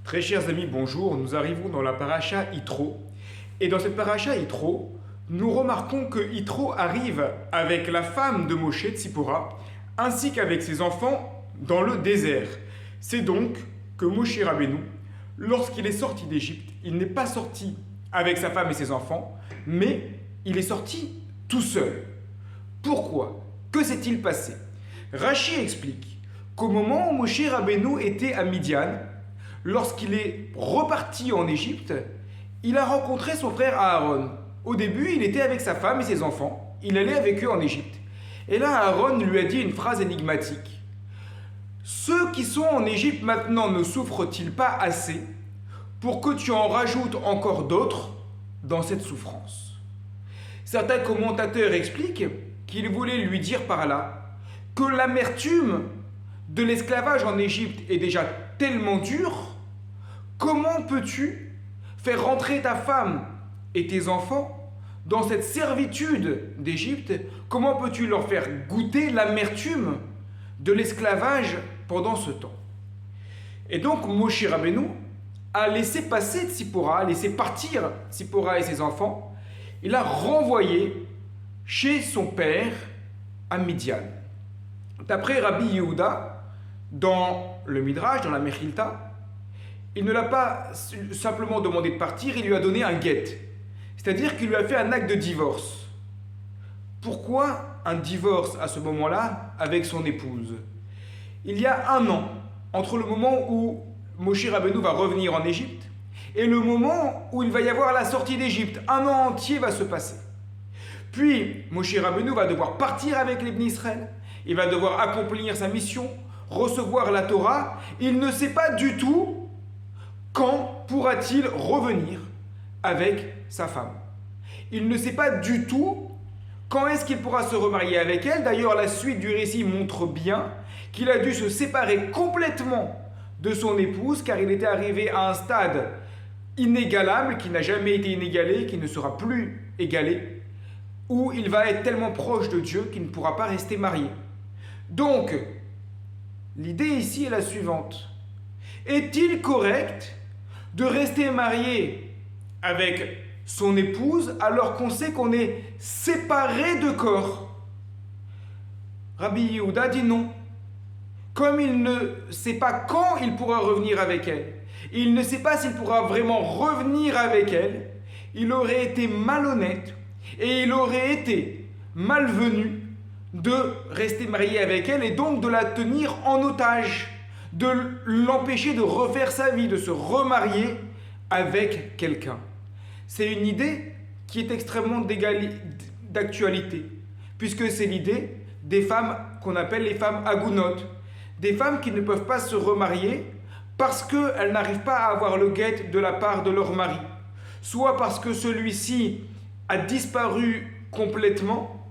Très chers amis, bonjour. Nous arrivons dans la paracha Yitro. Et dans cette paracha Yitro, nous remarquons que Yitro arrive avec la femme de Moshe, Tzipora, ainsi qu'avec ses enfants dans le désert. C'est donc que Moshe Rabbeinu, lorsqu'il est sorti d'Égypte, il n'est pas sorti avec sa femme et ses enfants, mais il est sorti tout seul. Pourquoi? Que s'est-il passé? Rachi explique qu'au moment où Moshe Rabbeinu était à Midian, lorsqu'il est reparti en Égypte, il a rencontré son frère Aaron. Au début, il était avec sa femme et ses enfants. Il allait avec eux en Égypte. Et là, Aaron lui a dit une phrase énigmatique. Ceux qui sont en Égypte maintenant ne souffrent-ils pas assez pour que tu en rajoutes encore d'autres dans cette souffrance? Certains commentateurs expliquent qu'il voulait lui dire par là que l'amertume de l'esclavage en Égypte est déjà tellement dure. Comment peux-tu faire rentrer ta femme et tes enfants dans cette servitude d'Égypte? Comment peux-tu leur faire goûter l'amertume de l'esclavage pendant ce temps? Et donc Moshe Rabbeinu a laissé passer Tzipora, a laissé partir Tzipora et ses enfants. Il a renvoyé chez son père à Midian. D'après Rabbi Yehuda, dans le Midrash, dans la Mechilta, il ne l'a pas simplement demandé de partir, il lui a donné un guet. C'est-à-dire qu'il lui a fait un acte de divorce. Pourquoi un divorce à ce moment-là avec son épouse? Il y a un an, entre le moment où Moshe Rabbeinu va revenir en Égypte et le moment où il va y avoir la sortie d'Égypte. Un an entier va se passer. Puis, Moshe Rabbeinu va devoir partir avec les Bnei Israël. Il va devoir accomplir sa mission, recevoir la Torah. Il ne sait pas du tout quand pourra-t-il revenir avec sa femme. Il ne sait pas du tout quand est-ce qu'il pourra se remarier avec elle. D'ailleurs, la suite du récit montre bien qu'il a dû se séparer complètement de son épouse car il était arrivé à un stade inégalable, qui n'a jamais été inégalé, qui ne sera plus égalé, où il va être tellement proche de Dieu qu'il ne pourra pas rester marié. Donc, l'idée ici est la suivante. Est-il correct de rester marié avec son épouse alors qu'on sait qu'on est séparé de corps? Rabbi Yehuda dit non. Comme il ne sait pas quand il pourra revenir avec elle, il ne sait pas s'il pourra vraiment revenir avec elle, il aurait été malhonnête et il aurait été malvenu de rester marié avec elle et donc de la tenir en otage, de l'empêcher de refaire sa vie, de se remarier avec quelqu'un. C'est une idée qui est extrêmement d'actualité, puisque c'est l'idée des femmes qu'on appelle les femmes agounot, des femmes qui ne peuvent pas se remarier parce qu'elles n'arrivent pas à avoir le guet de la part de leur mari, soit parce que celui-ci a disparu complètement,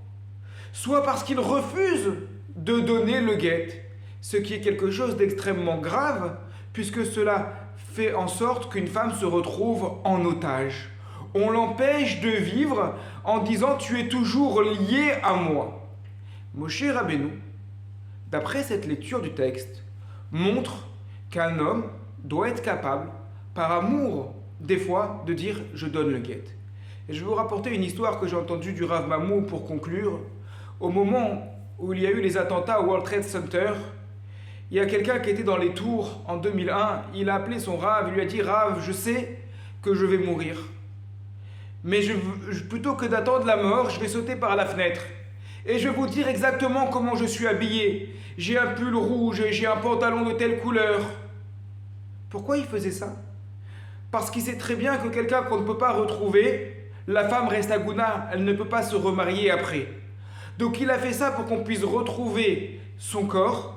soit parce qu'il refuse de donner le guet, ce qui est quelque chose d'extrêmement grave, puisque cela fait en sorte qu'une femme se retrouve en otage. On l'empêche de vivre en disant « tu es toujours lié à moi ». Moshe Rabbeinu, d'après cette lecture du texte, montre qu'un homme doit être capable, par amour, des fois, de dire « je donne le guet ». Et je vais vous rapporter une histoire que j'ai entendue du Rav Mamou pour conclure. Au moment où il y a eu les attentats au World Trade Center, il y a quelqu'un qui était dans les tours en 2001, il a appelé son Rav, il lui a dit « Rav, je sais que je vais mourir, mais plutôt que d'attendre la mort, je vais sauter par la fenêtre. Et je vais vous dire exactement comment je suis habillé. J'ai un pull rouge, j'ai un pantalon de telle couleur. » Pourquoi il faisait ça? Parce qu'il sait très bien que quelqu'un qu'on ne peut pas retrouver, la femme reste agouna, elle ne peut pas se remarier après. Donc il a fait ça pour qu'on puisse retrouver son corps.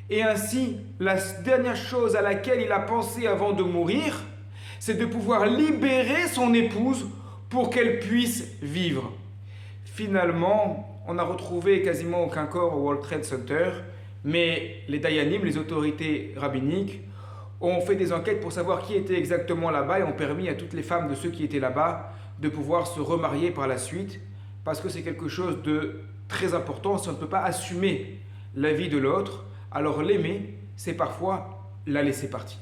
Et ainsi, la dernière chose à laquelle il a pensé avant de mourir, c'est de pouvoir libérer son épouse pour qu'elle puisse vivre. Finalement, on n'a retrouvé quasiment aucun corps au World Trade Center, mais les Dayanim, les autorités rabbiniques, ont fait des enquêtes pour savoir qui était exactement là-bas et ont permis à toutes les femmes de ceux qui étaient là-bas de pouvoir se remarier par la suite, parce que c'est quelque chose de très important. Si on ne peut pas assumer la vie de l'autre, alors l'aimer, c'est parfois la laisser partir.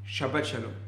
Shabbat Shalom.